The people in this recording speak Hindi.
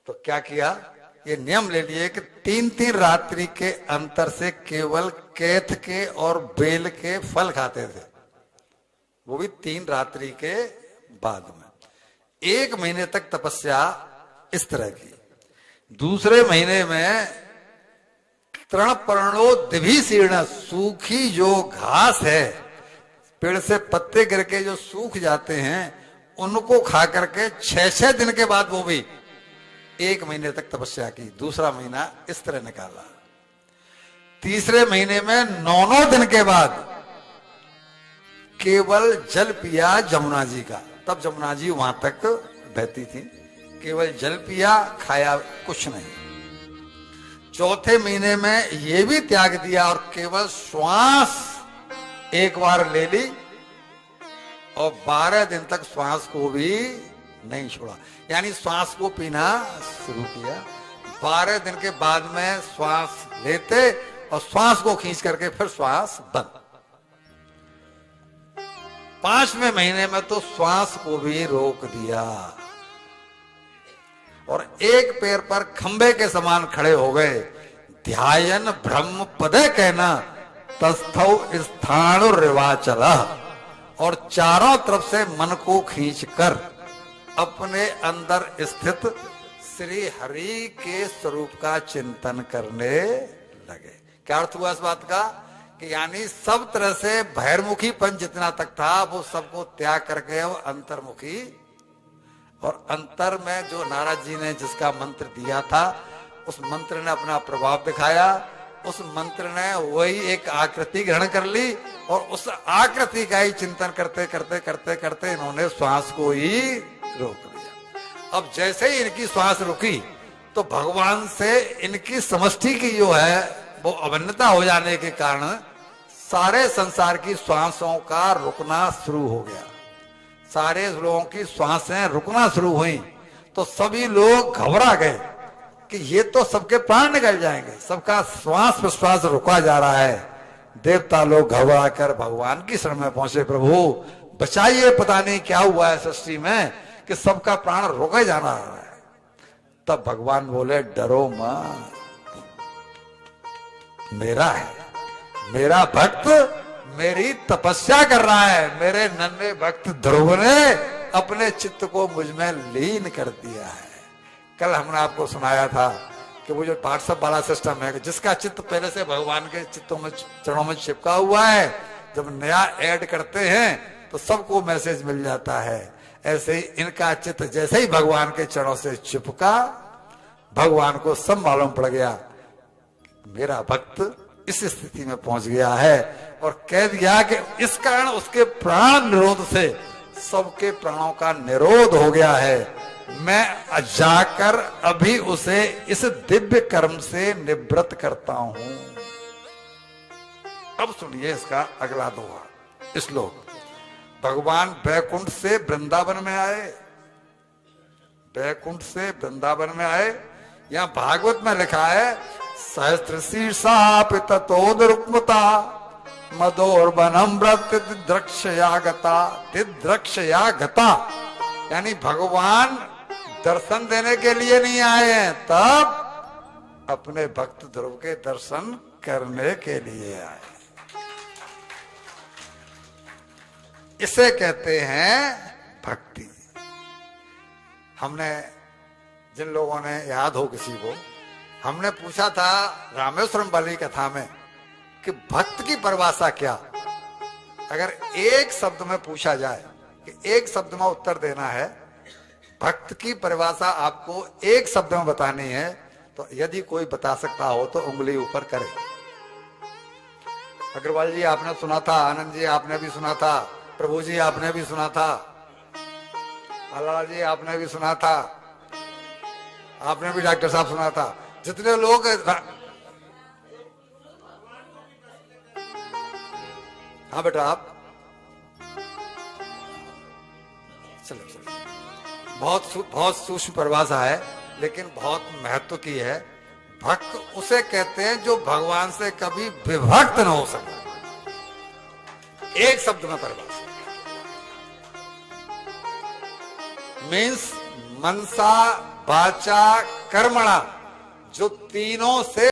तो क्या किया, ये नियम ले लिए कि 3-3 रात्रि के अंतर से केवल कैथ के और बेल के फल खाते थे, वो भी 3 रात्रि के बाद में। 1 महीने तक तपस्या इस तरह की। दूसरे महीने में तृणपर्णो दिभिशीर्ण, सूखी जो घास है, पेड़ से पत्ते गिर के जो सूख जाते हैं, उनको खा करके 6-6 दिन के बाद वो भी 1 महीने तक तपस्या की। दूसरा महीना इस तरह निकाला। तीसरे महीने में 9 दिन के बाद केवल जल पिया जमुना जी का, तब जमुना जी वहां तक बहती थी। केवल जल पिया, खाया कुछ नहीं। चौथे महीने में ये भी त्याग दिया और केवल श्वास एक बार ले ली और 12 दिन तक श्वास को भी नहीं छोड़ा, यानी श्वास को पीना शुरू किया। 12 दिन के बाद में श्वास लेते और श्वास को खींच करके फिर श्वास बंद। 5वें महीने में तो श्वास को भी रोक दिया और एक पैर पर खंबे के समान खड़े हो गए। ध्यायन ब्रह्म पदे कहना तस्थौ स्थान रिवाचल, और चारों तरफ से मन को खींचकर अपने अंदर स्थित श्री हरि के स्वरूप का चिंतन करने लगे। क्या अर्थ हुआ इस बात का कि यानी सब तरह से बहिर्मुखीपन जितना तक था वो सबको त्याग करके वो अंतर्मुखी, और अंतर में जो नारद जी ने जिसका मंत्र दिया था उस मंत्र ने अपना प्रभाव दिखाया। उस मंत्र ने वही एक आकृति ग्रहण कर ली और उस आकृति का ही चिंतन करते करते करते करते इन्होंने श्वास को ही रोक दिया। अब जैसे ही इनकी श्वास रुकी तो भगवान से इनकी समष्टि की जो है वो अभिन्नता हो जाने के कारण सारे संसार की श्वासों का रुकना शुरू हो गया। सारे लोगों की श्वासें रुकना शुरू हुई तो सभी लोग घबरा गए कि ये तो सबके प्राण निकल जाएंगे, सबका श्वास प्रश्वास रुका जा रहा है। देवता लोग घबरा कर भगवान की शरण में पहुंचे, प्रभु बचाइए, पता नहीं क्या हुआ है सृष्टि में कि सबका प्राण रुके जाना है। तब भगवान बोले, डरो मत, मेरा है, मेरा भक्त मेरी तपस्या कर रहा है। मेरे नन्हे भक्त ध्रुव ने अपने चित्त को मुझ में लीन कर दिया है। कल हमने आपको सुनाया था कि वो जो व्हाट्सएप वाला सिस्टम है, जिसका चित्त पहले से भगवान के चित्तों में चरणों में चिपका हुआ है, जब नया ऐड करते हैं तो सबको मैसेज मिल जाता है। ऐसे ही इनका चित्त जैसे ही भगवान के चरणों से चिपका, भगवान को सब मालूम पड़ गया मेरा भक्त इस स्थिति में पहुंच गया है, और कह दिया कि इस कारण उसके प्राण निरोध से सबके प्राणों का निरोध हो गया है। मैं जाकर अभी उसे इस दिव्य कर्म से निवृत्त करता हूं। अब सुनिए इसका अगला दोहा, श्लोक। भगवान बैकुंठ से वृंदावन में आए, बैकुंठ से वृंदावन में आए। यहां भागवत में लिखा है, सहस्त्र शीर्षा पिततोद रुक्मता मदोर्वनम व्रत दिद्रक्षयागता, दिद्रक्षयागता, यानी भगवान दर्शन देने के लिए नहीं आए हैं, तब अपने भक्त ध्रुव के दर्शन करने के लिए आए। इसे कहते हैं भक्ति। हमने जिन लोगों ने याद हो किसी को, हमने पूछा था रामेश्वरम वाली कथा में कि भक्त की परिभाषा क्या। अगर एक शब्द में पूछा जाए कि एक शब्द में उत्तर देना है, भक्त की परिभाषा आपको एक शब्द में बतानी है, तो यदि कोई बता सकता हो तो उंगली ऊपर करे। अग्रवाल जी आपने सुना था, आनंद जी आपने भी सुना था, प्रभु जी आपने भी सुना था, अल्लाह जी आपने भी सुना था, आपने भी डॉक्टर साहब सुना था। जितने लोग हाँ बेटा आप चलो बहुत सूक्ष्म परिभाषा है लेकिन बहुत महत्व की है। भक्त उसे कहते हैं जो भगवान से कभी विभक्त न हो सके। एक शब्द में परिभाषा मीन्स मनसा वाचा कर्मणा, जो तीनों से